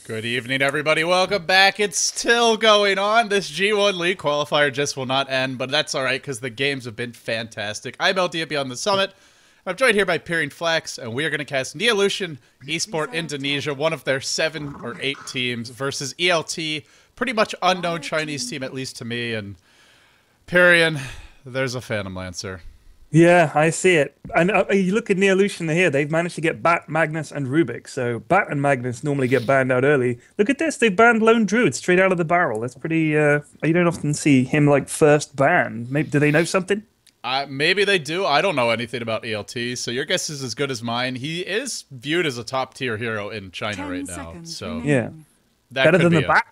Good evening, everybody. Welcome back. It's still going on. This G1 League qualifier just will not end, but that's all right because the games have been fantastic. I'm ELT beyond the summit. I'm joined here by Peering Flex, and we are going to cast Neo.INA Esport Indonesia, one of their 7 or 8 teams, versus ELT, pretty much unknown Chinese team, at least to me. And Perian, there's a Phantom Lancer. Yeah, I see it. And you look at Neo.INA here, they've managed to get Bat, Magnus, and Rubik. So Bat and Magnus normally get banned out early. Look at this, they've banned Lone Druid straight out of the barrel. That's pretty, you don't often see him like first banned. Maybe, do they know something? Maybe they do. I don't know anything about ELT, so your guess is as good as mine. He is viewed as a top tier hero in China right now. So yeah, that better could than be the Bat.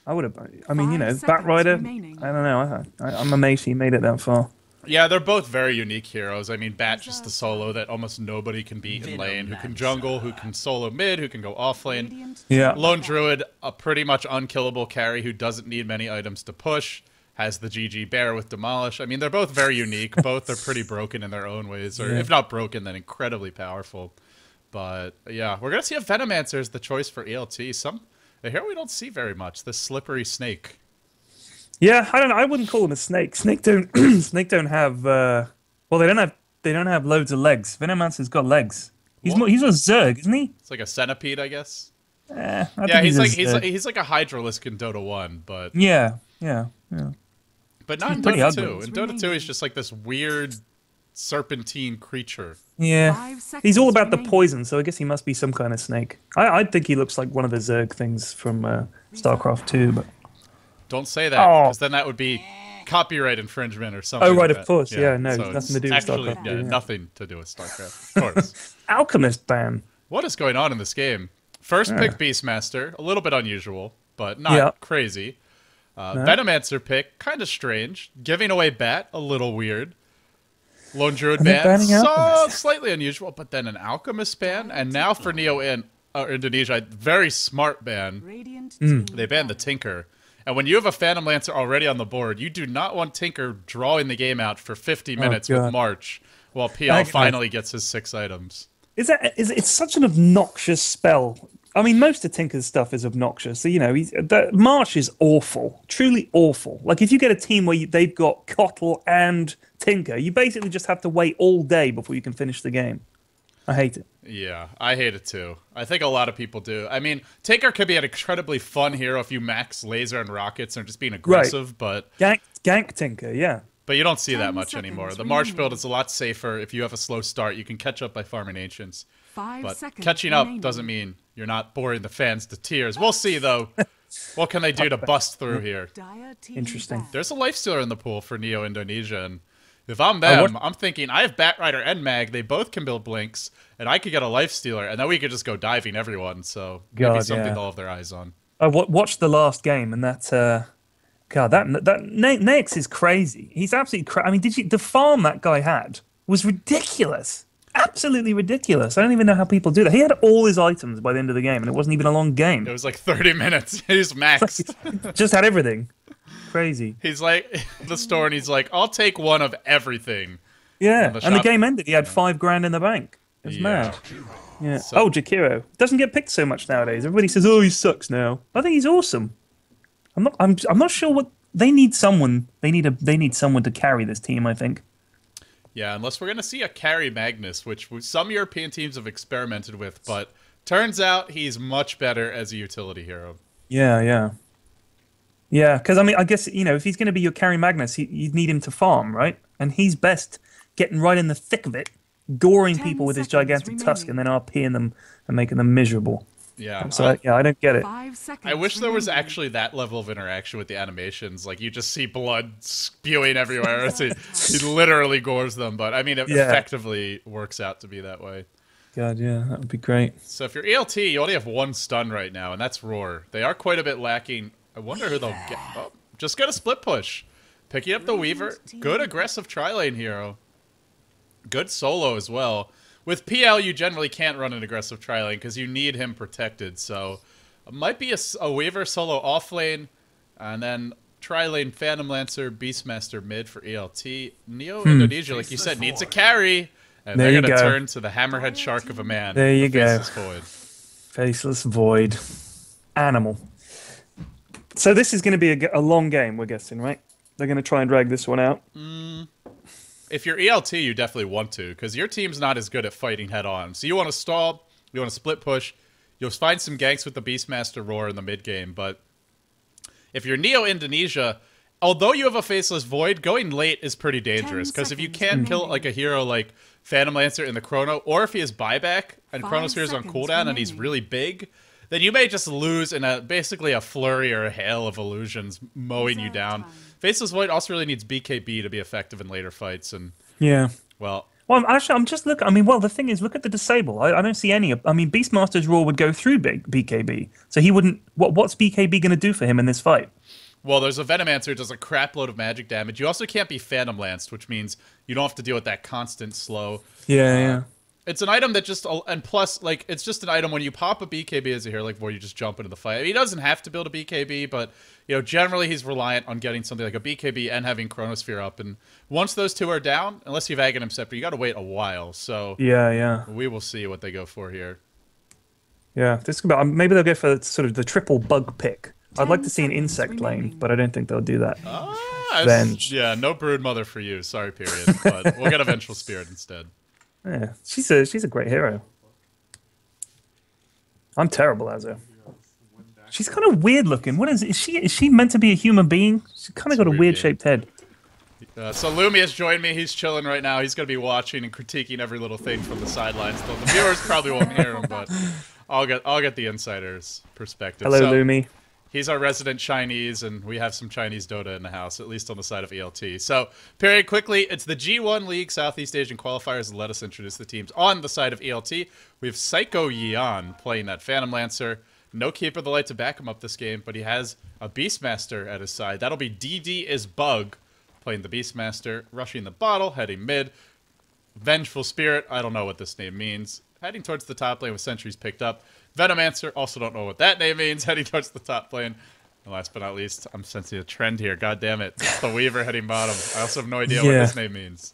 I would have. I mean, you know, Bat Rider. I don't know. I'm amazed he made it that far. Yeah, they're both very unique heroes. I mean, Bat just the solo that almost nobody can beat in lane, who can jungle, who can solo mid, who can go off lane. Yeah. Lone Druid, a pretty much unkillable carry who doesn't need many items to push, has the GG Bear with Demolish. I mean, they're both very unique. Both are pretty broken in their own ways, or if not broken, then incredibly powerful. But yeah, we're going to see if Venomancer is the choice for ELT. A hero we don't see very much, the Slippery Snake. Yeah, I don't know. I wouldn't call him a snake. Snake don't have well, they don't have loads of legs. Venomancer's got legs. He's a Zerg, isn't he? It's like a centipede, I guess. Yeah, he's like a Hydralisk in Dota 1, but yeah. But not in Dota 2. In Dota 2 he's just like this weird serpentine creature. Yeah. He's all about the poison, so I guess he must be some kind of snake. I think he looks like one of the Zerg things from StarCraft 2, but don't say that, because then that would be copyright infringement or something. Oh, right, like of course. that. Yeah, no, so nothing to do with StarCraft. Yeah, nothing to do with StarCraft, of course. Alchemist ban. What is going on in this game? First pick Beastmaster, a little bit unusual, but not crazy. Venomancer pick, kind of strange. Giving away Bat, a little weird. Lone Druid ban, slightly unusual, but then an Alchemist ban, and now for Indonesia, very smart ban. They banned the Tinker. And when you have a Phantom Lancer already on the board, you do not want Tinker drawing the game out for 50 minutes with March, while PL finally gets his 6 items. It's such an obnoxious spell. I mean, most of Tinker's stuff is obnoxious. So, you know, March is awful, truly awful. Like, if you get a team where they've got Kotl and Tinker, you basically just have to wait all day before you can finish the game. I hate it. Yeah, I hate it too. I think a lot of people do. I mean, Tinker could be an incredibly fun hero if you max laser and rockets and just being aggressive, but gank Tinker, yeah. But you don't see that much anymore. The March build is a lot safer. If you have a slow start, you can catch up by farming Ancients. But catching up doesn't mean you're not boring the fans to tears. We'll see, though. What can they do to bust through here? Interesting. There's a Lifestealer in the pool for Neo.Indonesia, and if I'm them, I'm thinking, I have Batrider and Mag. They both can build Blinks, and I could get a Lifestealer, and then we could just go diving everyone. So maybe something they'll have their eyes on. I watched the last game, and that Nex is crazy. He's absolutely crazy. I mean, the farm that guy had was ridiculous. Absolutely ridiculous. I don't even know how people do that. He had all his items by the end of the game, and it wasn't even a long game. It was like 30 minutes. He's maxed. Just had everything. Crazy. He's like the store, and he's like, "I'll take one of everything." Yeah, and the game ended. He had $5,000 in the bank. It was mad. Yeah. So, Jakiro doesn't get picked so much nowadays. Everybody says, "Oh, he sucks now." I think he's awesome. I'm not sure what they need. They need someone to carry this team, I think. Yeah, unless we're gonna see a carry Magnus, which some European teams have experimented with, but turns out he's much better as a utility hero. Yeah, because I mean, I guess, you know, if he's going to be your carry Magnus, you'd need him to farm, right? And he's best getting right in the thick of it, goring people with his gigantic tusk, and then RPing them and making them miserable. Yeah. So, I don't get it. I wish there was actually that level of interaction with the animations. Like, you just see blood spewing everywhere. He literally gores them, but I mean, it effectively works out to be that way. God, yeah, that would be great. So if you're ELT, you only have 1 stun right now, and that's Roar. They are quite a bit lacking. I wonder who they'll get. Oh, just get a split push. Picking up the Weaver. Good aggressive tri-lane hero. Good solo as well. With PL, you generally can't run an aggressive tri-lane because you need him protected. So it might be a Weaver solo off lane. And then tri-lane Phantom Lancer, Beastmaster mid for ELT. Neo.Indonesia, like you said, needs a carry. And they're going to turn to the Hammerhead Shark of a man. There you go. Faceless Void. Animal. So this is going to be a long game, we're guessing, right? They're going to try and drag this one out. If you're ELT, you definitely want to, because your team's not as good at fighting head-on. So you want to stall, you want to split push, you'll find some ganks with the Beastmaster Roar in the mid-game, but if you're Neo.INA, although you have a Faceless Void, going late is pretty dangerous, because if you can't kill like a hero like Phantom Lancer in the Chrono, or if he has buyback and Chronosphere's on cooldown and he's really big, then you may just lose in basically a flurry or a hail of illusions mowing you down. Faceless Void also really needs BKB to be effective in later fights, and well, actually, I'm just looking. I mean, well, the thing is, look at the disable. I don't see any. I mean, Beastmaster's Roar would go through BKB, so he wouldn't. What's BKB going to do for him in this fight? Well, there's a Venomancer who does a crap load of magic damage. You also can't be Phantom Lanced, which means you don't have to deal with that constant slow. Yeah. It's an item that just, and plus, like, it's just an item when you pop a BKB as a hero, like, where you just jump into the fight. I mean, he doesn't have to build a BKB, but, you know, generally he's reliant on getting something like a BKB and having Chronosphere up. And once those two are down, unless you have Aghanim Scepter, you got to wait a while. So we will see what they go for here. Yeah, this could be, maybe they'll go for sort of the triple bug pick. I'd like to see an insect lane, but I don't think they'll do that. Venge. Yeah, no Broodmother for you. Sorry, period. But we'll get a Vengeful Spirit instead. Yeah, she's a great hero. I'm terrible as her. She's kind of weird looking. What is she meant to be a human being? She's kind of got a weird shaped head. So Lumi has joined me. He's chilling right now. He's going to be watching and critiquing every little thing from the sidelines. Though the viewers probably won't hear him, but I'll get the insider's perspective. Hello, Lumi. He's our resident Chinese, and we have some Chinese Dota in the house, at least on the side of ELT. So, period, quickly, it's the G1 League Southeast Asian Qualifiers, and let us introduce the teams. On the side of ELT, we have Psycho Yan playing that Phantom Lancer. No Keeper of the Light to back him up this game, but he has a Beastmaster at his side. That'll be DD is Bug playing the Beastmaster, rushing the bottle, heading mid. Vengeful Spirit, I don't know what this name means. Heading towards the top lane with sentries picked up. Venomancer, also don't know what that name means, heading towards the top lane. And last but not least, I'm sensing a trend here. God damn it. It's the Weaver heading bottom. I also have no idea what this name means.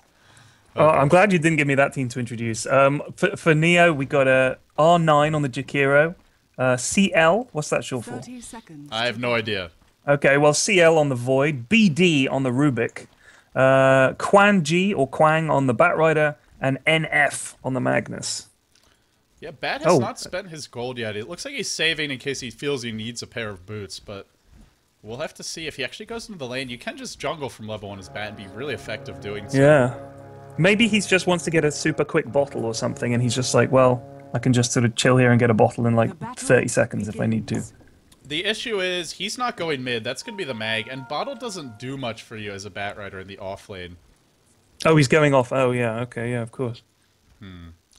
Oh, I'm glad you didn't give me that team to introduce. For Neo, we got a R9 on the Jakiro. CL, what's that short for? I have no idea. Okay, well, CL on the Void, BD on the Rubik, Quan G or Quang on the Batrider, and NF on the Magnus. Yeah, Bat has not spent his gold yet. It looks like he's saving in case he feels he needs a pair of boots, but we'll have to see if he actually goes into the lane. You can just jungle from level 1 as Bat and be really effective doing so. Yeah. Maybe he just wants to get a super quick bottle or something, and he's just like, well, I can just sort of chill here and get a bottle in like 30 seconds if I need to. The issue is, he's not going mid. That's going to be the mag, and bottle doesn't do much for you as a Batrider in the off lane. Oh, he's going off. Oh, yeah. Okay, yeah, of course.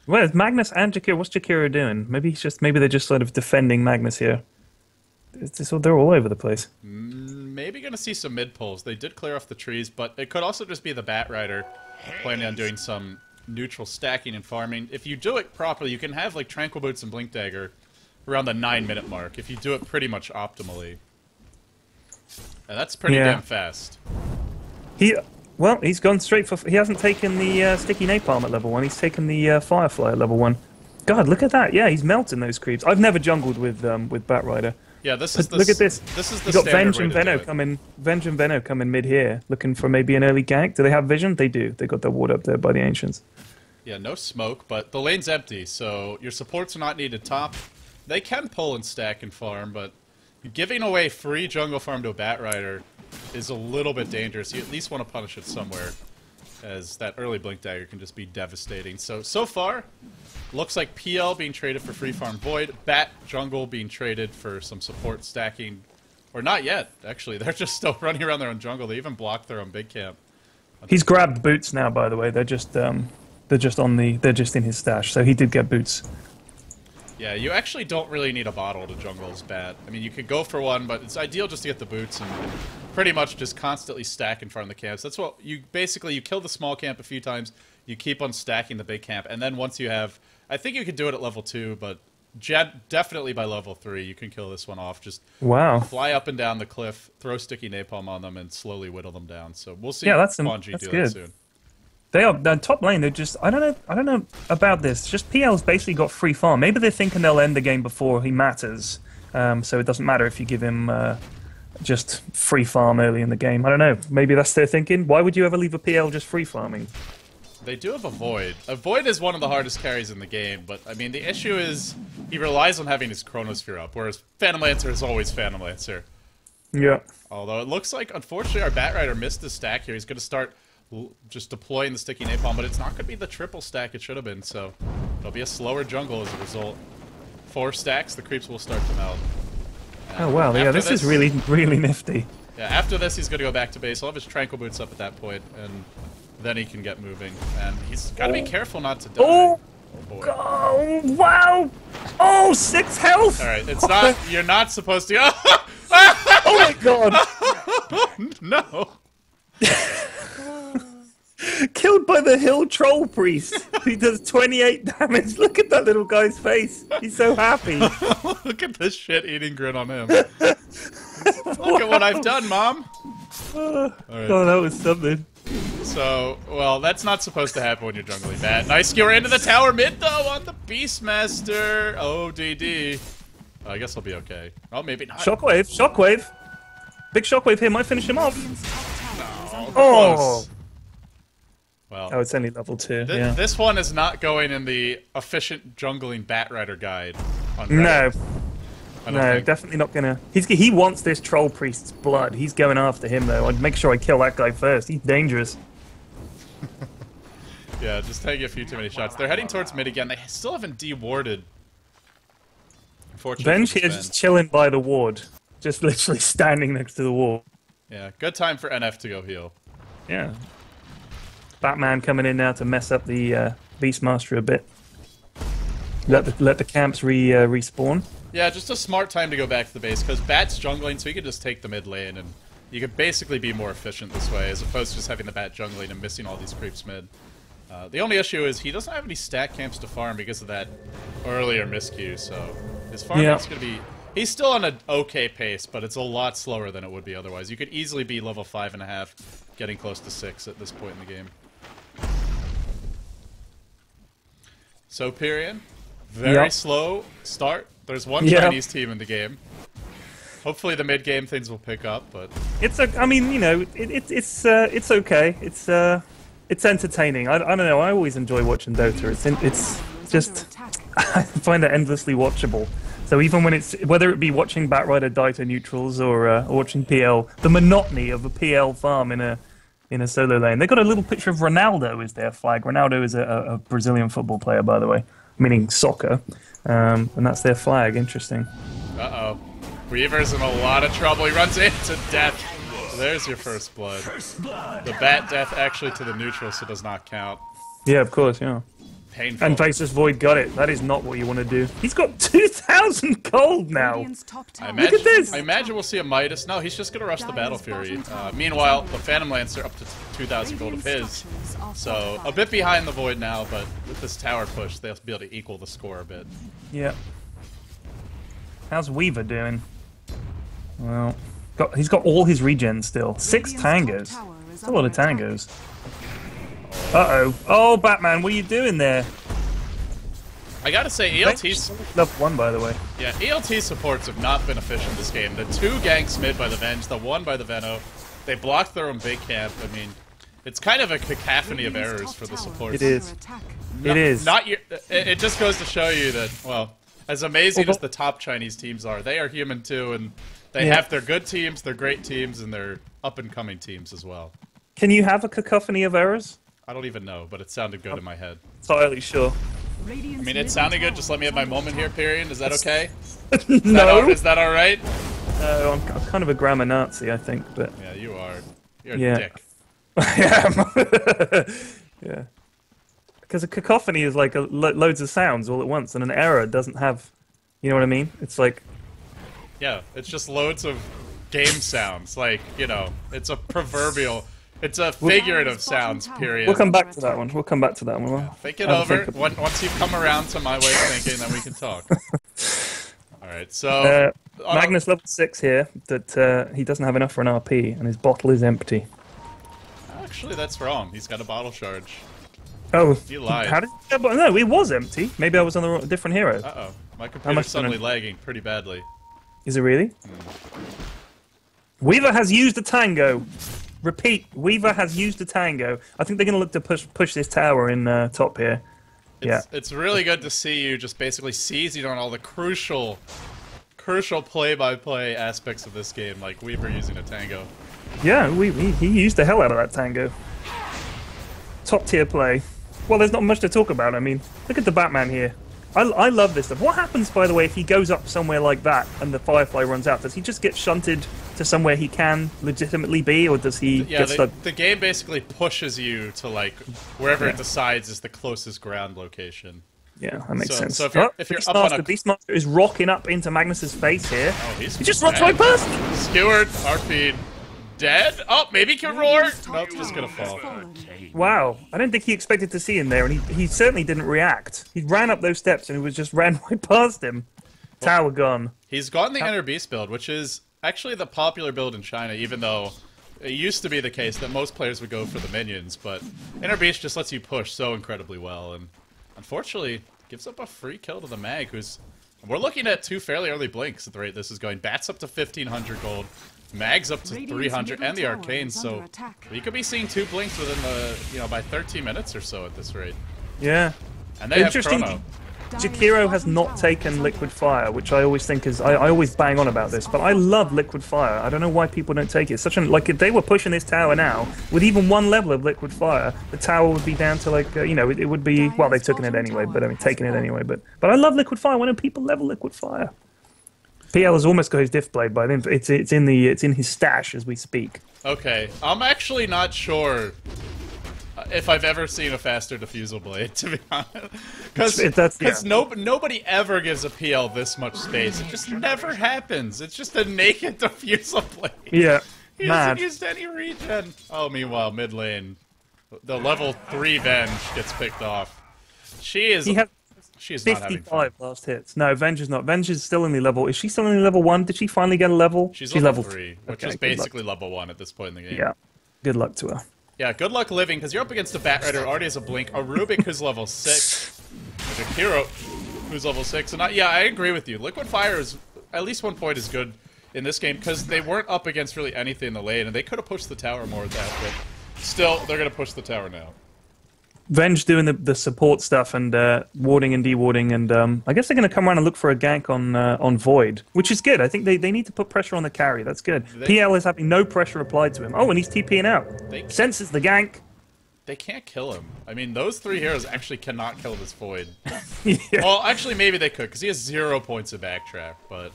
Well, Magnus and Jakiro, what's Jakiro doing? Maybe they're just sort of defending Magnus here. They're all over the place. Maybe going to see some mid pulls. They did clear off the trees, but it could also just be the Batrider planning on doing some neutral stacking and farming. If you do it properly, you can have like Tranquil Boots and Blink Dagger around the 9-minute mark if you do it pretty much optimally. And that's pretty damn fast. Well, he's gone straight for... He hasn't taken the Sticky Napalm at level 1. He's taken the Firefly at level 1. God, look at that. Yeah, he's melting those creeps. I've never jungled with Batrider. Yeah, this is the... Look at this. This is the You've got standard Venge and Venno coming. Venge and Venno coming mid here, looking for maybe an early gank. Do they have vision? They do. They got their ward up there by the Ancients. Yeah, no smoke, but the lane's empty, so your supports are not needed top. They can pull and stack and farm, but giving away free jungle farm to a Batrider is a little bit dangerous. You at least want to punish it somewhere, as that early Blink Dagger can just be devastating. So far, looks like PL being traded for free farm Void, Bat jungle being traded for some support stacking, or not yet, actually. They're just still running around their own jungle. They even blocked their own big camp. He's grabbed boots now, by the way. They're just in his stash, so he did get boots. Yeah, you actually don't really need a bottle to jungle as Bat. I mean, you could go for one, but it's ideal just to get the boots and pretty much just constantly stack in front of the camps. That's what you kill the small camp a few times, you keep on stacking the big camp, and then once you have, I think you could do it at level 2, but definitely by level 3 you can kill this one off. Just fly up and down the cliff, throw sticky napalm on them, and slowly whittle them down. So we'll see. Yeah, that's Quan G do that soon. They are top lane. They're just I don't know about this. Just PL's basically got free farm. Maybe they're thinking they'll end the game before he matters. So it doesn't matter if you give him just free farm early in the game. I don't know. Maybe that's their thinking. Why would you ever leave a PL just free farming? They do have a Void. A Void is one of the hardest carries in the game, but I mean the issue is he relies on having his Chronosphere up, whereas Phantom Lancer is always Phantom Lancer. Yeah. Although it looks like, unfortunately, our Bat Rider missed the stack here. He's going to start just deploying the sticky napalm, but it's not going to be the triple stack it should have been, so it'll be a slower jungle as a result. 4 stacks, the creeps will start to melt. Oh wow, yeah, this is really nifty. Yeah, after this he's going to go back to base. He'll have his Tranquil Boots up at that point, and then he can get moving. And he's got to be careful not to die. Oh, boy. Oh, wow! Oh, 6 health! Alright, it's not, you're not supposed to... Oh my god! No! Killed by the Hill Troll Priest. He does 28 damage. Look at that little guy's face. He's so happy. Look at this shit-eating grin on him. Look at what I've done, Mom! Right. Oh, that was something. So, well, that's not supposed to happen when you're jungling Bat. Nice skewer into the tower mid, though, on the Beastmaster. Oh, DD. I guess I'll be okay. Oh, maybe not. Shockwave, Shockwave. Big Shockwave here might finish him off. No, oh! Close. Well, oh, it's only level 2. Yeah. This one is not going in the efficient jungling Bat Rider guide. On no. No, definitely not gonna. He wants this Troll Priest's blood. He's going after him, though. I'd make sure I kill that guy first. He's dangerous. Yeah, just taking a few too many shots. They're heading towards mid again. They still haven't de-warded. Venge here just chilling by the ward. Just literally standing next to the wall. Yeah, good time for NF to go heal. Yeah. Batman coming in now to mess up the Beastmaster a bit. Let the camps respawn. Yeah, just a smart time to go back to the base, because Bat's jungling, so you can just take the mid lane, and you could basically be more efficient this way, as opposed to just having the Bat jungling and missing all these creeps mid. The only issue is he doesn't have any stack camps to farm because of that earlier miscue, so his farming is going to be... He's still on an okay pace, but it's a lot slower than it would be otherwise. You could easily be level 5.5, getting close to 6 at this point in the game. So, Pyrian, very slow start. There's one Chinese team in the game. Hopefully the mid-game things will pick up, but... I mean, you know, it's okay. It's entertaining. I don't know, I always enjoy watching Dota. It's just... I find it endlessly watchable. So even when whether it be watching Batrider die to neutrals or watching PL, the monotony of a PL farm in a solo lane. They got a little picture of Ronaldo as their flag. Ronaldo is a Brazilian football player, by the way, meaning soccer, and that's their flag. Interesting. Uh-oh. Weaver's in a lot of trouble. He runs into death. There's your first blood. The bat death actually to the neutral, so does not count. Yeah, of course, yeah. Painful. And Faceless Void got it. That is not what you want to do. He's got 2,000 gold now. Look at this. I imagine we'll see a Midas. No, he's just going to rush the Battle Fury. Meanwhile, the Phantom Lancer up to 2,000 gold of his. So, a bit behind the Void now, but with this tower push, they'll be able to equal the score a bit. Yeah. How's Weaver doing? Well, he's got all his regen still. 6 tangos. That's a lot of tangos. Uh-oh. Oh, Batman, what are you doing there? I gotta say, ELT's... Level 1, by the way. Yeah, ELT supports have not been efficient this game. The 2 ganks mid by the Venge, the 1 by the Veno. They blocked their own big camp. I mean, it's kind of a cacophony of errors for the supports. It is. It is. It just goes to show you that, well, as amazing as the top Chinese teams are, they are human too, and they have their good teams, their great teams, and their up-and-coming teams as well. Can you have a cacophony of errors? I don't even know, but it sounded good in my head. Entirely sure. I mean, it sounded good. Just let me have my moment here, Pyrian. Is that okay? No. Is that all right? No, I'm kind of a grammar Nazi, I think, but... Yeah, you are. You're a dick. I am. Yeah. Because a cacophony is like loads of sounds all at once, and an error doesn't have... You know what I mean? It's like... Yeah, it's just loads of game sounds. Like, you know, it's a proverbial... It's a figurative sounds, period. We'll come back to that one. We'll come back to that one. Yeah, think it over. Once you've come around to my way of thinking, then we can talk. Alright, so... Magnus level 6 here, that he doesn't have enough for an RP, and his bottle is empty. Actually, that's wrong. He's got a bottle charge. Oh, you lied. How did? No, it was empty. Maybe I was on a different hero. Uh-oh. My computer's suddenly lagging pretty badly. Is it really? Weaver has used a tango. Repeat, Weaver has used a tango. I think they're going to look to push this tower in top here. It's really good to see you just basically seizing on all the crucial play-by-play aspects of this game, like Weaver using a tango. Yeah, he used the hell out of that tango. Top tier play. Well, there's not much to talk about. I mean, look at the Batman here. I love this stuff. What happens, by the way, if he goes up somewhere like that and the Firefly runs out? Does he just get shunted to somewhere he can legitimately be, or does he get stuck? The game basically pushes you to, like, wherever it decides is the closest ground location. Yeah, that makes sense. So if you're up on a... Beastmaster is rocking up into Magnus's face here. Oh, he just runs right past him. Skewered, RP'd. Dead? Oh, maybe he can roar. Nope, just gonna fall. Wow, I didn't think he expected to see him there, and he certainly didn't react. He ran up those steps and it was just ran right past him. Tower gone. He's gotten the Inner Beast build, which is actually the popular build in China, even though it used to be the case that most players would go for the minions, but Inner Beast just lets you push so incredibly well, and unfortunately gives up a free kill to the Mag, who's... We're looking at 2 fairly early blinks at the rate this is going. Bat's up to 1,500 gold. Mag's up to 300, and the Arcane, so we could be seeing 2 blinks within the, by 13 minutes or so at this rate. Yeah. And they have Chrono. Jakiro has not taken Liquid Fire, which I always think is... I always bang on about this, but I love Liquid Fire. I don't know why people don't take it. It's such an... Like, if they were pushing this tower now, with even 1 level of Liquid Fire, the tower would be down to, like, it would be... Well, they've taken it anyway, but I mean, taking it anyway, but I love Liquid Fire. Why don't people level Liquid Fire? PL has almost got his Diff Blade, but I think it's in his stash as we speak. Okay, I'm actually not sure if I've ever seen a faster diffusal blade, to be honest, because nobody ever gives a PL this much space. It just never happens. It's just a naked diffusal blade. Yeah, he hasn't used any regen. Oh, meanwhile, mid lane, the level 3 Venge gets picked off. She's not having 55 last hits. No, Venge is not. Venge is still in the level. Is she still in the level 1? Did she finally get a level? She's level 3, which is basically level 1 at this point in the game. Yeah. Good luck to her. Yeah, good luck living, because you're up against a Bat Rider who already has a blink, a Rubik who's level 6, a Jakiro who's level 6, and I agree with you. Liquid Fire is, at least 1 point, is good in this game, because they weren't up against really anything in the lane, and they could have pushed the tower more with that, but still, they're going to push the tower now. Venge doing the support stuff and warding and dewarding, and I guess they're going to come around and look for a gank on Void, which is good. I think they need to put pressure on the carry. That's good. PL is having no pressure applied to him. Oh, and he's TPing out. Senses the gank. They can't kill him. I mean, those 3 heroes actually cannot kill this Void. Yeah. Well, actually, maybe they could, because he has 0 points of backtrack, but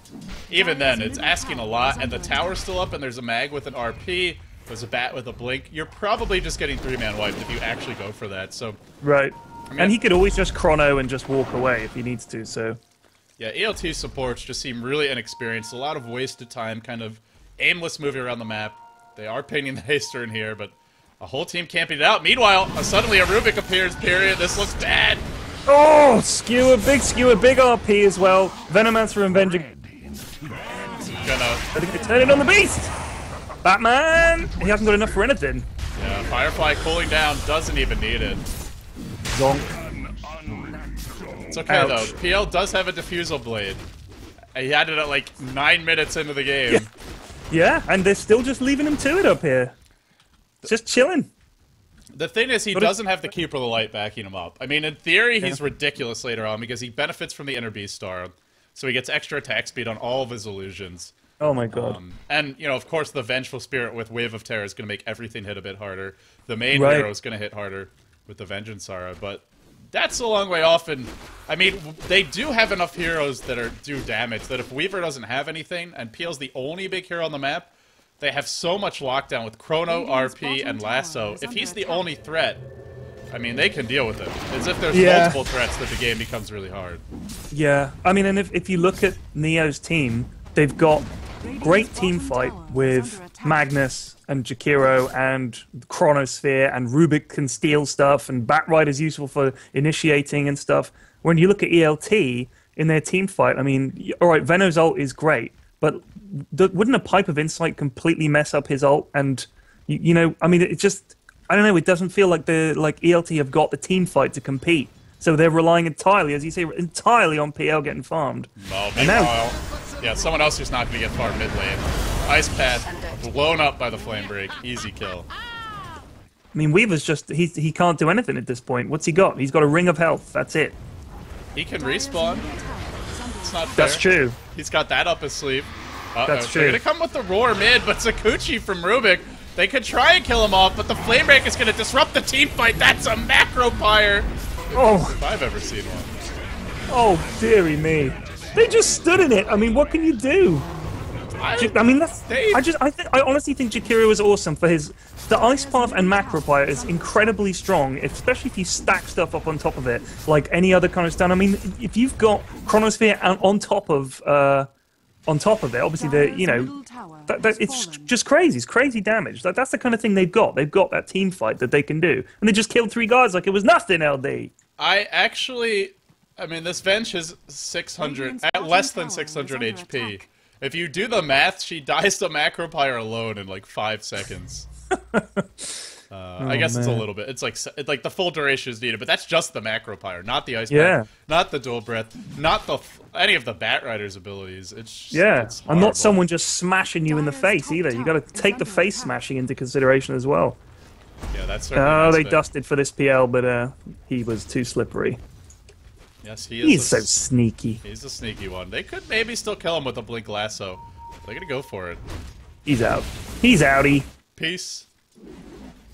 even then, it's asking a lot, and the tower's still up, and there's a Mag with an RP. There's a Bat with a blink. You're probably just getting 3-man wiped if you actually go for that. So right, I mean, and he could always just chrono and just walk away if he needs to. So yeah, ELT supports just seem really inexperienced. A lot of wasted time, kind of aimless moving around the map. They are painting the haster in here, but a whole team camping it out. Meanwhile, suddenly a Rubik appears. Period. This looks bad. Oh, skewer, big RP as well. Venomancer and Venge. Gonna turn it on the beast. Batman! He hasn't got enough for anything. Yeah, Firefly cooling down, doesn't even need it. Zonk. It's okay though, PL does have a diffusal blade. He had it at like 9 minutes into the game. Yeah, and they're still just leaving him to it up here. Just chilling. The thing is, he doesn't have the Keeper of the Light backing him up. I mean, in theory, he's ridiculous later on because he benefits from the Inner Beast Star. So he gets extra attack speed on all of his illusions. Oh my god. And, of course, the Vengeful Spirit with Wave of Terror is going to make everything hit a bit harder. The main hero is going to hit harder with the Vengeance Aura, but that's a long way off, and, I mean, they do have enough heroes that do damage, that if Weaver doesn't have anything, and PL's the only big hero on the map, they have so much lockdown with Chrono, RP, and Lasso. If he's the only threat, I mean, they can deal with it. As if there's multiple threats that the game becomes really hard. Yeah, I mean, and if you look at Neo's team, they've got great team fight with Magnus and Jakiro and Chronosphere, and Rubik can steal stuff, and Batrider's useful for initiating and stuff. When you look at ELT in their team fight, I mean, alright, Veno's ult is great, but wouldn't a Pipe of Insight completely mess up his ult? And, I mean, it just... I don't know. It doesn't feel like the ELT have got the team fight to compete. So they're relying entirely, as you say, entirely on PL getting farmed. Well, meanwhile, yeah, someone else who's not going to get far mid lane. Ice Path blown up by the Flame Break. Easy kill. I mean, Weaver's just, he can't do anything at this point. What's he got? He's got a ring of health. That's it. He can respawn. It's not fair. That's true. He's got that up his sleeve. That's true. They're going to come with the roar mid, but Sakuchi from Rubik, they could try and kill him off, but the Flame Break is going to disrupt the team fight. That's a macro pyre. Oh. If I've ever seen one. Oh, dearie me. They just stood in it. I mean, what can you do? I mean, I honestly think Jakiro is awesome for his. The Ice Path and Macro Pyre is incredibly strong, especially if you stack stuff up on top of it, like any other kind of stun. I mean, if you've got Chronosphere on top of it, obviously it's just crazy. It's crazy damage. That's the kind of thing they've got. They've got that team fight that they can do, and they just killed 3 guards like it was nothing. LD. I mean, this Venge is 600, at less than 600 HP. If you do the math, she dies to Macro Pyre alone in like 5 seconds. I guess it's a little bit. It's like the full duration is needed, but that's just the Macro Pyre, not the Ice Path, not the Dual Breath, not any of the Bat Rider's abilities. It's and not someone just smashing you in the face either. You got to take the face smashing into consideration as well. Yeah, that's certainly they dusted for this PL, but he was too slippery. Yes, he is. He's so sneaky. He's a sneaky one. They could maybe still kill him with a Blink Lasso. They're gonna go for it. He's out. He's outie. Peace.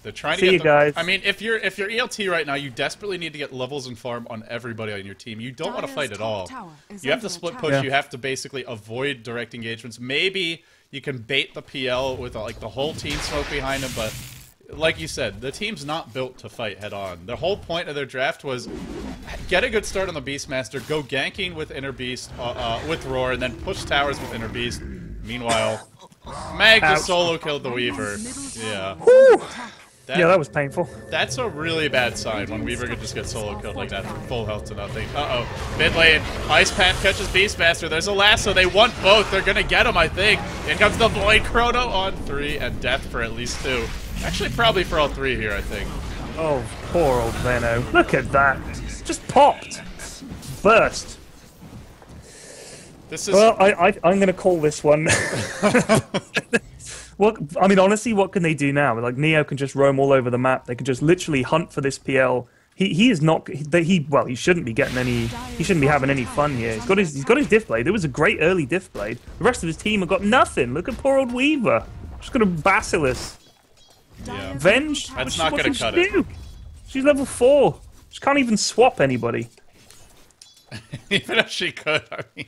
They're trying to get you guys. I mean, if you're ELT right now, you desperately need to get levels and farm on everybody on your team. You don't want to fight at all. You have to split push. You have to basically avoid direct engagements. Maybe you can bait the PL with like the whole team smoke behind him, but like you said, the team's not built to fight head-on. The whole point of their draft was get a good start on the Beastmaster, go ganking with Inner Beast, with Roar, and then push towers with Inner Beast. Meanwhile, Mag just solo killed the Weaver. Yeah. That was painful. That's a really bad sign when Weaver could just get solo killed like that from full health to nothing. Uh-oh. Mid lane, Ice Path catches Beastmaster. There's a lasso. They want both. They're gonna get him, I think. In comes the Void Chrono on 3, and death for at least 2. Actually, probably for all 3 here, I think. Oh, poor old Venno. Look at that. Just popped. Burst. This is... Well, I'm going to call this one. I mean, honestly, what can they do now? Like, Neo can just roam all over the map. They can just literally hunt for this PL. He is not... He shouldn't be getting any... He shouldn't be having any fun here. He's got his diff blade. There was a great early diff blade. The rest of his team have got nothing. Look at poor old Weaver. Just got a Basilisk. Yeah. Venge? That's not going to cut it. She's level 4. She can't even swap anybody. Even if she could, I mean,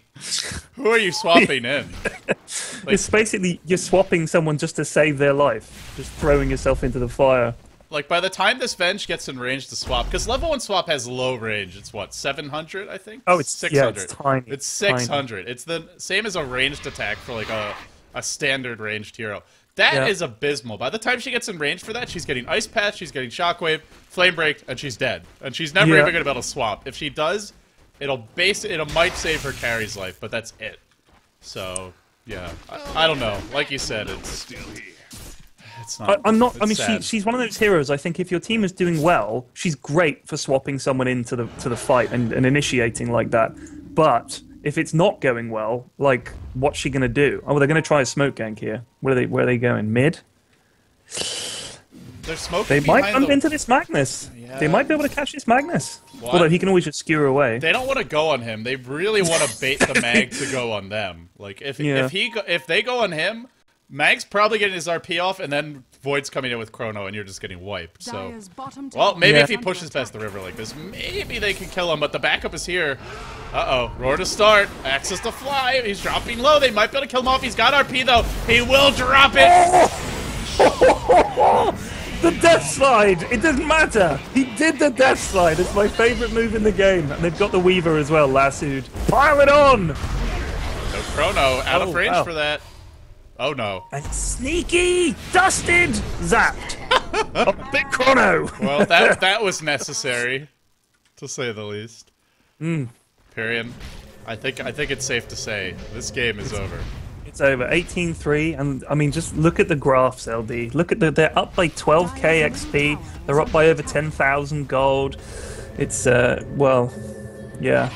who are you swapping in? Like, it's basically you're swapping someone just to save their life. Just throwing yourself into the fire. Like, by the time this Venge gets in range to swap, because level 1 swap has low range. It's what, 700, I think? Oh, it's 600. Yeah, it's tiny. It's 600. It's the same as a ranged attack for, like, a standard ranged hero. That is abysmal. By the time she gets in range for that, she's getting Ice Path, she's getting Shockwave, Flame Break, and she's dead. And she's never even going to be able to swap. If she does, it might save her carry's life, but that's it. So, yeah. I don't know. Like you said, it's not... I mean, she's one of those heroes. I think if your team is doing well, she's great for swapping someone into the fight and initiating like that. But if it's not going well, like, what's she gonna do? Oh, they're gonna try a smoke gank here. Where are they going? Mid? They're smoking. They might bump into this Magnus. Yeah. They might be able to catch this Magnus. What? Although he can always just skewer away. They don't want to go on him. They really want to bait the Mag to go on them. Like if they go on him, Mag's probably getting his RP off, and then Void's coming in with Chrono, and you're just getting wiped. So, well, maybe if he pushes past the river like this, maybe they can kill him. But the backup is here. Uh-oh, Roar to start, access to fly. He's dropping low. They might be able to kill him off. He's got RP though. He will drop it. The death slide! It doesn't matter! He did the death slide! It's my favourite move in the game. And they've got the Weaver as well, lassoed. Pile it on! No Chrono, out of range for that. Oh no. And sneaky! Dusted! Zapped! A big Chrono! Well, that was necessary, to say the least. Pyrion, I think it's safe to say, this game is over. It's over. 18-3, and I mean, just look at the graphs, LD. Look at they're up by 12k XP. They're up by over 10,000 gold. It's well, yeah.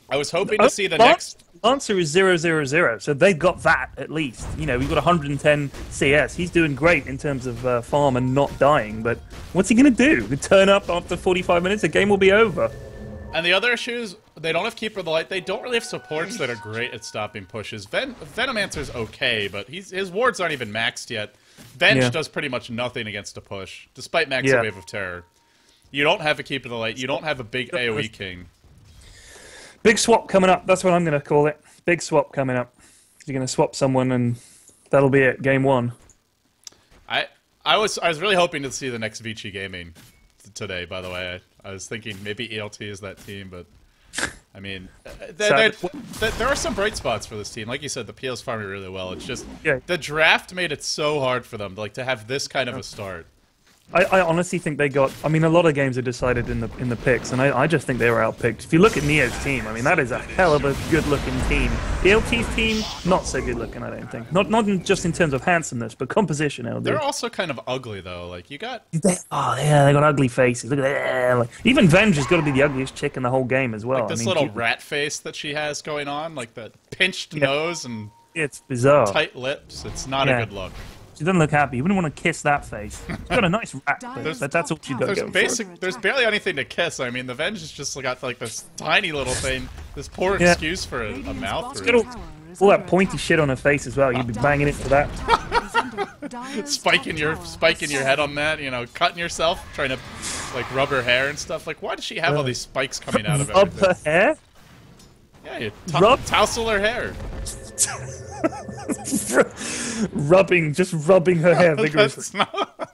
I was hoping to see the next. Lancer is 0-0-0, so they've got that at least. You know, we've got 110 CS. He's doing great in terms of farm and not dying, but what's he going to do? Turn up after 45 minutes, the game will be over. And the other issue is they don't have Keeper of the Light. They don't really have supports that are great at stopping pushes. Venomancer's okay, but his wards aren't even maxed yet. Venge does pretty much nothing against a push, despite maxing Wave of Terror. You don't have a Keeper of the Light. You don't have a big AoE king. Big swap coming up. That's what I'm going to call it. Big swap coming up. You're going to swap someone, and that'll be it. Game 1. I was really hoping to see the next Vici Gaming today. By the way, I was thinking maybe ELT is that team, but I mean, there are some bright spots for this team. Like you said, the PL's farming really well. It's just the draft made it so hard for them, like to have this kind of a start. I honestly think they got. I mean, a lot of games are decided in the picks, and I just think they were outpicked. If you look at Neo's team, I mean, that is a hell of a good-looking team. ELT's team, not so good-looking, I don't think. Not just in terms of handsomeness, but composition. LD. They're also kind of ugly, though. Like you got. Oh yeah, they got ugly faces. Look at that. Like, even Venge has got to be the ugliest chick in the whole game as well. Like this little rat face that she has going on, like the pinched nose and it's bizarre. Tight lips. It's not a good look. She doesn't look happy. You wouldn't want to kiss that face. She's got a nice rat face, but that's all she does. There's barely anything to kiss. I mean, the Venge has just got like this tiny little thing, this poor excuse for a mouth. She's got all that pointy shit on her face as well. You'd be banging it for that. spiking your head on that, you know, cutting yourself, trying to like rub her hair and stuff. Like, why does she have all these spikes coming out of everything? Rub her hair? Yeah, you tousle her hair. Just rubbing her hair vigorously.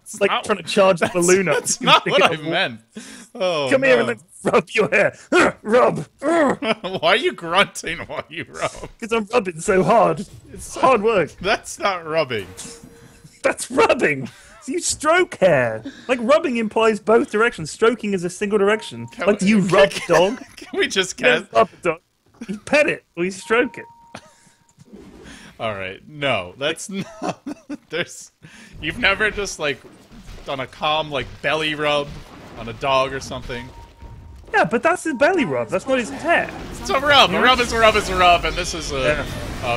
It's like trying to charge the balloon up. That's not what I meant. Oh, Come here and then rub your hair. Rub. Why are you grunting while you rub? Because I'm rubbing so hard. It's hard work. That's not rubbing. That's rubbing. You stroke hair. Like, rubbing implies both directions. Stroking is a single direction. Do you rub a dog? Can we just get... rub a dog. You pet it or you stroke it. Alright, no, that's not... You've never just, like, done a calm, like, belly rub on a dog or something? Yeah, but that's his belly rub. That's not his hair. It's a rub. A rub is a rub is a rub, and this is a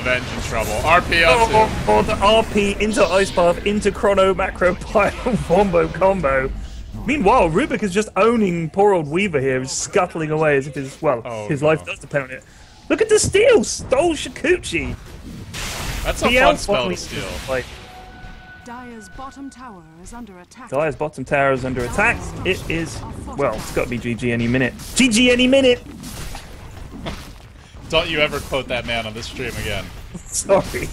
Venge in trouble. RP up or the RP into Ice Path, into Chrono, Macro, Pile, Wombo combo. Meanwhile, Rubik is just owning poor old Weaver here, scuttling away as if his life does depend on it. Look at the steal! Stole Shikuchi! That's a fun spell to steal. Dire's bottom tower is under attack. Dire's bottom tower is under attack. It is, well, it's got to be GG any minute. GG any minute! Don't you ever quote that man on this stream again. Sorry.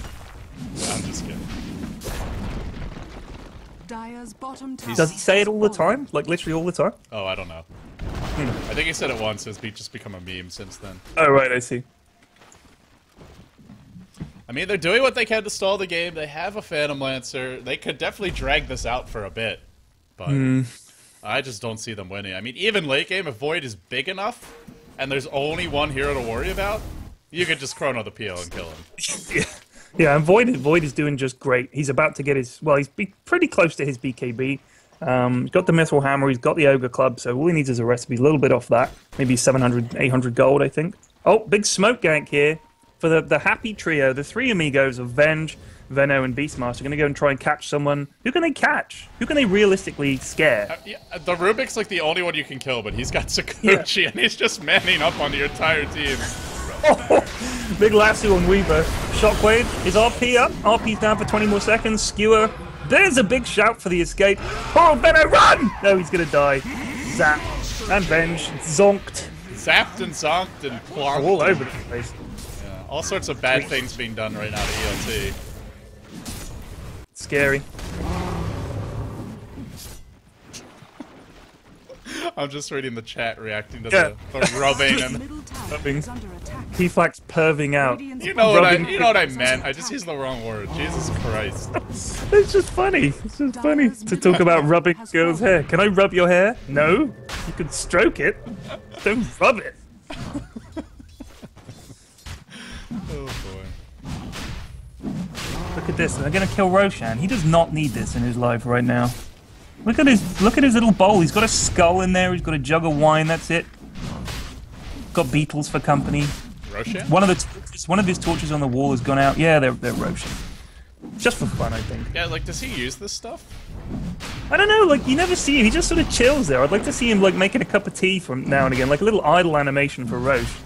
I'm just kidding. Dire's bottom tower. Does he say it all the time? Like, literally all the time? Oh, I don't know. I think he said it once. It's just become a meme since then. Oh, right, I see. I mean, they're doing what they can to stall the game. They have a Phantom Lancer. They could definitely drag this out for a bit. But I just don't see them winning. I mean, even late game, if Void is big enough, and there's only one hero to worry about, you could just Chrono the PL and kill him. Yeah, and Void is doing just great. He's about to get his... Well, he's pretty close to his BKB. Got the Mithril Hammer, he's got the Ogre Club, so all he needs is a recipe. A little bit off that. Maybe 700, 800 gold, I think. Oh, big smoke gank here. For the happy trio, the three amigos of Venge, Veno, and Beastmaster are going to go and try and catch someone. Who can they catch? Who can they realistically scare? The Rubik's like the only one you can kill, but he's got Sakuchi, and he's just manning up on the entire team. Big lasso on Weaver. Shockwave is RP up. RP's down for 20 more seconds. Skewer. There's a big shout for the escape. Oh, Veno, run! No, he's going to die. Zap. And Venge. Zonked. Zapped and zonked and plonked. All over the place. All sorts of bad things being done right now to ELT. Scary. I'm just reading the chat reacting to the rubbing and P-Flax perving out. You know what I meant. I just used the wrong word. Jesus Christ. It's just funny. It's just funny to talk about rubbing girls' hair. Can I rub your hair? No. You can stroke it. Don't rub it. Oh boy. Look at this. They're going to kill Roshan. He does not need this in his life right now. Look at his little bowl. He's got a skull in there. He's got a jug of wine. That's it. Got beetles for company. Roshan? One of his torches on the wall has gone out. Yeah, they're Roshan. Just for fun, I think. Yeah, like, does he use this stuff? I don't know, like, you never see him. He just sort of chills there. I'd like to see him, like, making a cup of tea from now and again. Like a little idle animation for Roche.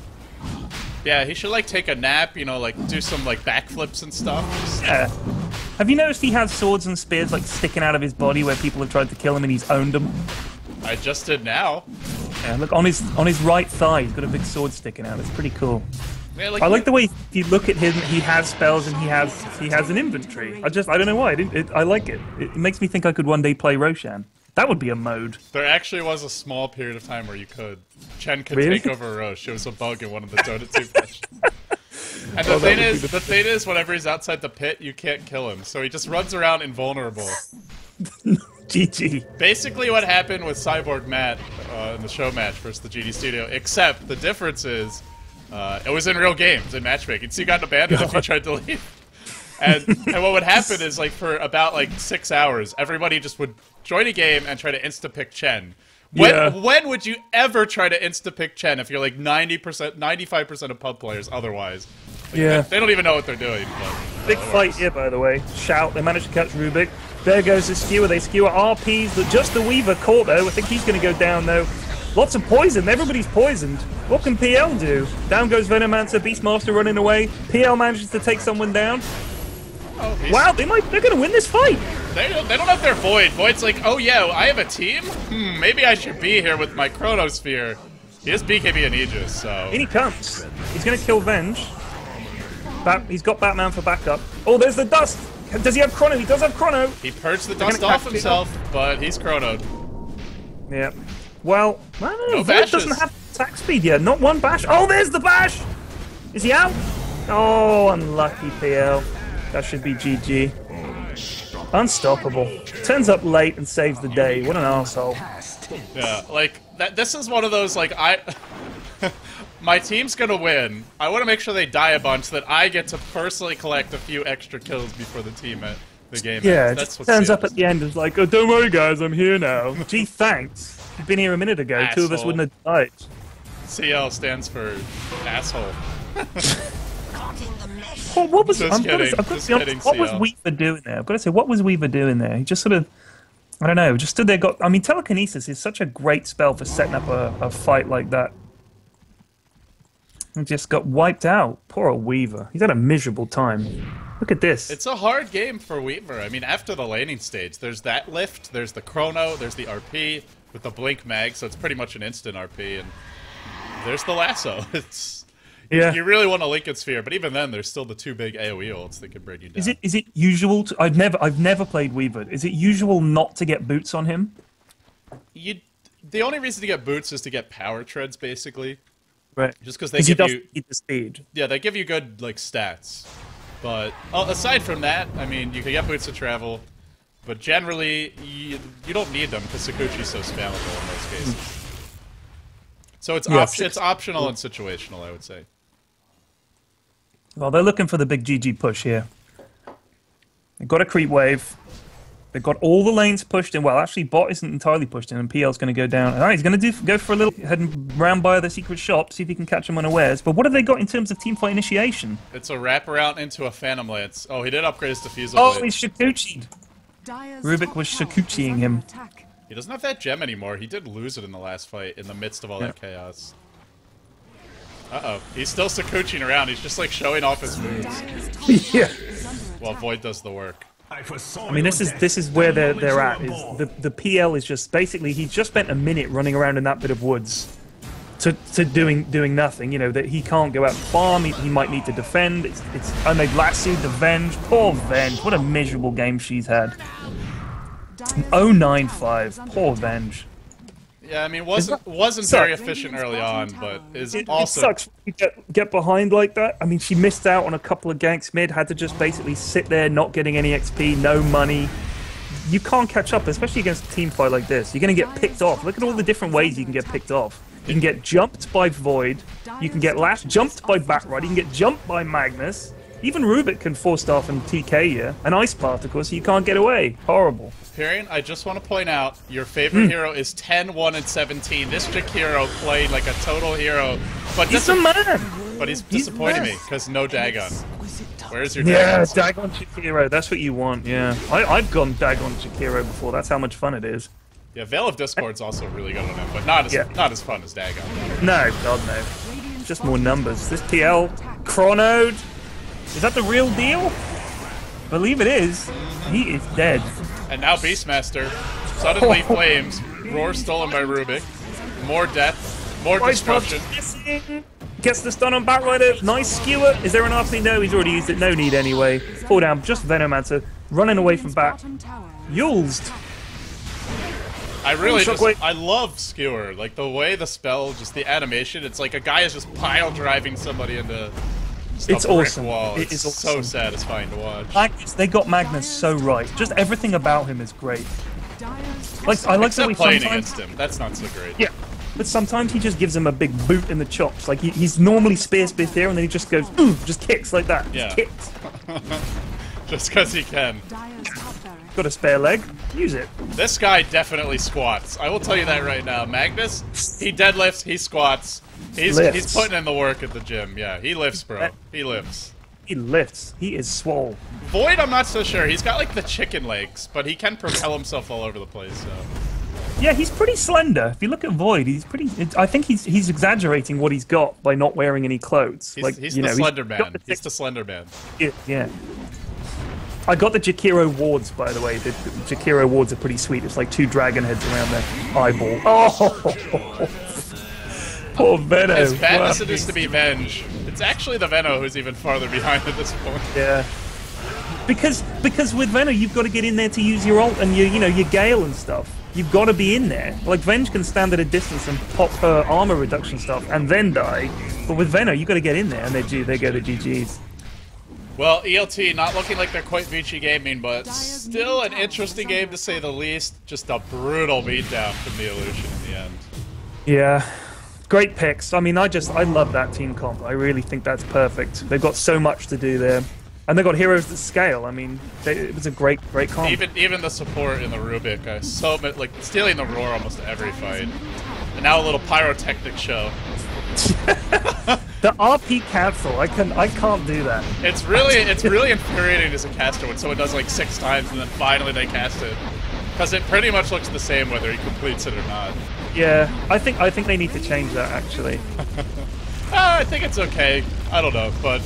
Yeah, he should, like, take a nap, you know, like, do some, like, backflips and stuff. Yeah. Have you noticed he has swords and spears, like, sticking out of his body where people have tried to kill him and he's owned them? I just did now. Yeah, look, on his right thigh, he's got a big sword sticking out. It's pretty cool. Yeah, like, I like the way if you look at him, he has spells and he has an inventory. I don't know why. I like it. It makes me think I could one day play Roshan. That would be a mode. There actually was a small period of time where you could. Chen could Really? take over Roche. It was a bug in one of the Dota 2 patches. And the thing is, whenever he's outside the pit, you can't kill him. So he just runs around invulnerable. GG. Basically what happened with Cyborg Matt in the show match versus the GD Studio, except the difference is it was in real games, in matchmaking. So you got abandoned if you tried to leave. And what would happen is, like, for about, like, 6 hours, everybody just would join a game and try to insta-pick Chen. When would you ever try to insta-pick Chen if you're, like, 90%, 95% of pub players otherwise? Like, Yeah. They don't even know what they're doing. But, Big fight here, by the way. Shout. They managed to catch Rubik. There goes the skewer. They skewer RPs, but just the Weaver caught, though. I think he's going to go down, though. Lots of poison. Everybody's poisoned. What can PL do? Down goes Venomancer. Beastmaster running away. PL manages to take someone down. oh, Wow, they're going to win this fight. They don't have their Void. Void's like, oh yeah, I have a team? Maybe I should be here with my Chronosphere. He has BKB and Aegis, so... In he comes. He's going to kill Venge. He's got Batman for backup. Oh, there's the dust. Does he have Chrono? He does have Chrono. He purged the dust off himself, but he's chronoed. Yeah. Well, I don't know. No Void bashes. doesn't have attack speed yet. Not one bash. Oh, there's the bash. Is he out? Oh, unlucky PL. That should be GG. Unstoppable. Turns up late and saves the day. What an arsehole. Yeah, like, this is one of those, like, my team's gonna win. I want to make sure they die a bunch so that I get to personally collect a few extra kills before the team at the game Yeah, ends. it just turns up at the end and is like, oh, don't worry, guys, I'm here now. Gee, thanks. You've been here a minute ago. Asshole. 2 of us wouldn't have died. CL stands for asshole. Oh, what was Just kidding, what was CL. Weaver doing there? I've got to say, what was Weaver doing there? He just sort of, I don't know, just stood there. I mean, telekinesis is such a great spell for setting up a fight like that. And just got wiped out. Poor old Weaver. He's had a miserable time. Look at this. It's a hard game for Weaver. I mean, after the laning stage, there's that lift, there's the chrono, there's the RP with the blink mag, so it's pretty much an instant RP, and there's the lasso. It's Yeah. You really want a Lincoln Sphere, but even then, there's still the 2 big AoE ults that can bring you down. Is it usual to? I've never played Weaver. Is it usual not to get boots on him? The only reason to get boots is to get power treads, basically. Right. Just because they he give doesn't you need the speed. Yeah, they give you good, like, stats. But aside from that, I mean, you can get boots to travel, but generally, you don't need them because Sakuchi's so spammable in most cases. So it's it's optional and situational, I would say. Well, they're looking for the big GG push here. They've got a creep wave. They've got all the lanes pushed in. Well, actually, bot isn't entirely pushed in, and PL's going to go down. All right, he's going to go for a little heading round by the secret shop to see if he can catch him unawares. But what have they got in terms of teamfight initiation? It's a wraparound into a Phantom Lance. Oh, he did upgrade his defusal. Oh, he's Shakuchi'd. Dire's Rubik top was tower is Shakuchiing under him. attack. He doesn't have that gem anymore. He did lose it in the last fight in the midst of all that chaos. Uh-oh. He's still Sakuchiing around. He's just, like, showing off his moves Dire's top Yeah. tower is under while attack. Void does the work. I mean, this is where they're at. Is the PL is just basically he's just spent a minute running around in that bit of woods, to doing nothing. You know that he can't go out and farm. He might need to defend. And they've lassoed the Venge. Poor Venge. What a miserable game she's had. Dire's 0.95. Poor Venge. Yeah, I mean, wasn't very efficient early on, but is It also... sucks when you get behind like that. I mean, she missed out on a couple of ganks mid, had to just basically sit there, not getting any XP, no money. You can't catch up, especially against a team fight like this. You're going to get picked off. Look at all the different ways you can get picked off. You can get jumped by Void. You can get jumped by Batrider. You can get jumped by Magnus. Even Rubik can 4-staff and TK you. An Ice Particle, so you can't get away. Horrible. Pyrian, I just want to point out, your favorite hero is 10, 1, and 17. This Jakiro played like a total hero. But he's a man! But he's disappointing me, because no Dagon. Where's your Dagon? Yeah, Dagon Jakiro. That's what you want, yeah. I've gone Dagon Jakiro before. That's how much fun it is. Yeah, Veil of Discord's also really good on him, but not as fun as Dagon. No, God no. Just more numbers. This PL Chronode. Is that the real deal? Believe it is. He is dead. And now Beastmaster. Suddenly flames. Roar stolen by Rubik. More death. More destruction. Gets the stun on Batrider. Nice skewer. Is there an RC? No, he's already used it. No need anyway. Pull down. Just Venomancer. Running away from Bat. Yulzed. I love Skewer. Like, the way the spell, just the animation, it's like a guy is just pile driving somebody into it's a brick awesome. wall. It is so satisfying to watch. Magnus, they got Magnus so right. Just everything about him is great. Like, I like the way playing sometimes, against him. That's not so great. Yeah. But sometimes he just gives him a big boot in the chops. Like, he's normally spear here, and then he just goes, just kicks like that. Yeah. Just kicks. Just because he can. Got a spare leg? Use it. This guy definitely squats. I will tell you that right now. Magnus, he deadlifts, he squats. He's putting in the work at the gym. Yeah, he lifts, bro. He lifts. He lifts. He is swole. Void, I'm not so sure. He's got, like, the chicken legs, but he can propel himself all over the place, so... Yeah, he's pretty slender. If you look at Void, he's pretty... I think he's exaggerating what he's got by not wearing any clothes. He's the Slender Man. He's the Slender Man. Yeah. I got the Jakiro wards, by the way. The Jakiro wards are pretty sweet. It's like 2 dragon heads around their eyeball. Oh! Poor Venno. As bad as it is to be Venge, it's actually the Venno who's even farther behind at this point. Yeah. Because with Venno, you've got to get in there to use your ult and your Gale and stuff. You've got to be in there. Like, Venge can stand at a distance and pop her armor reduction stuff and then die. But with Venno, you've got to get in there, and they go to GG's. Well, ELT not looking like they're quite Vici Gaming, but still an interesting game to say the least. Just a brutal beatdown from the Illusion in the end. Yeah. Great picks. I mean, I love that team comp. I really think that's perfect. They've got so much to do there. And they've got heroes that scale. I mean, it was a great comp. Even the support in the Rubik, like stealing the roar almost every fight. And now a little pyrotechnic show. The RP cancel, I can't do that. It's really infuriating as a caster when someone does like 6 times and then finally they cast it, because it pretty much looks the same whether he completes it or not. Yeah, I think they need to change that actually. I think it's okay. I don't know, but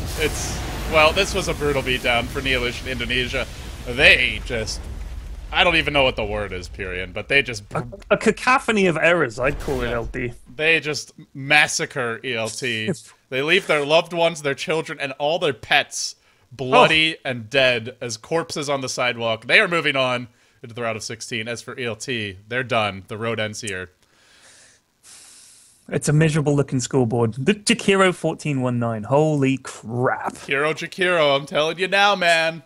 this was a brutal beatdown for Neo.INA Indonesia. They just, I don't even know what the word is, Pyrian, but they just... A cacophony of errors, I'd call it, LD. They just massacre ELT. They leave their loved ones, their children, and all their pets bloody and dead as corpses on the sidewalk. They are moving on into the round of 16. As for ELT, they're done. The road ends here. It's a miserable-looking scoreboard. The Jakiro 1419. Holy crap. Jakiro, I'm telling you now, man.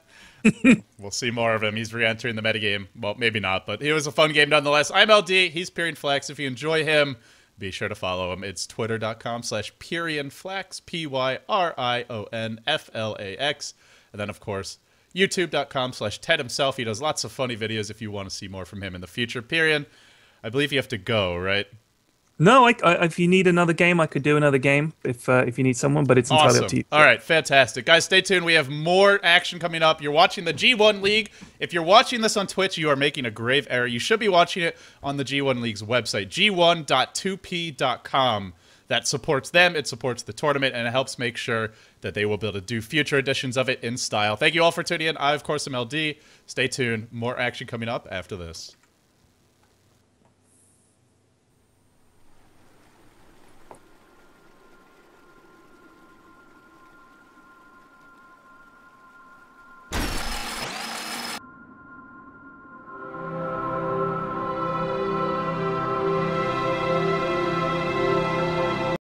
We'll see more of him. He's re-entering the metagame. Well, maybe not, but it was a fun game nonetheless. I'm LD. He's Pyrian Flax. If you enjoy him, be sure to follow him. It's twitter.com/PyrianFlax, PYRIONFLAX. And then, of course, youtube.com/Ted himself. He does lots of funny videos if you want to see more from him in the future. Pyrian, I believe you have to go, right? No, if you need another game, I could do another game if you need someone, but it's entirely up to you. All right, fantastic. Guys, stay tuned. We have more action coming up. You're watching the G1 League. If you're watching this on Twitch, you are making a grave error. You should be watching it on the G1 League's website, g1.2p.com. That supports them, it supports the tournament, and it helps make sure that they will be able to do future editions of it in style. Thank you all for tuning in. I, of course, am LD. Stay tuned. More action coming up after this.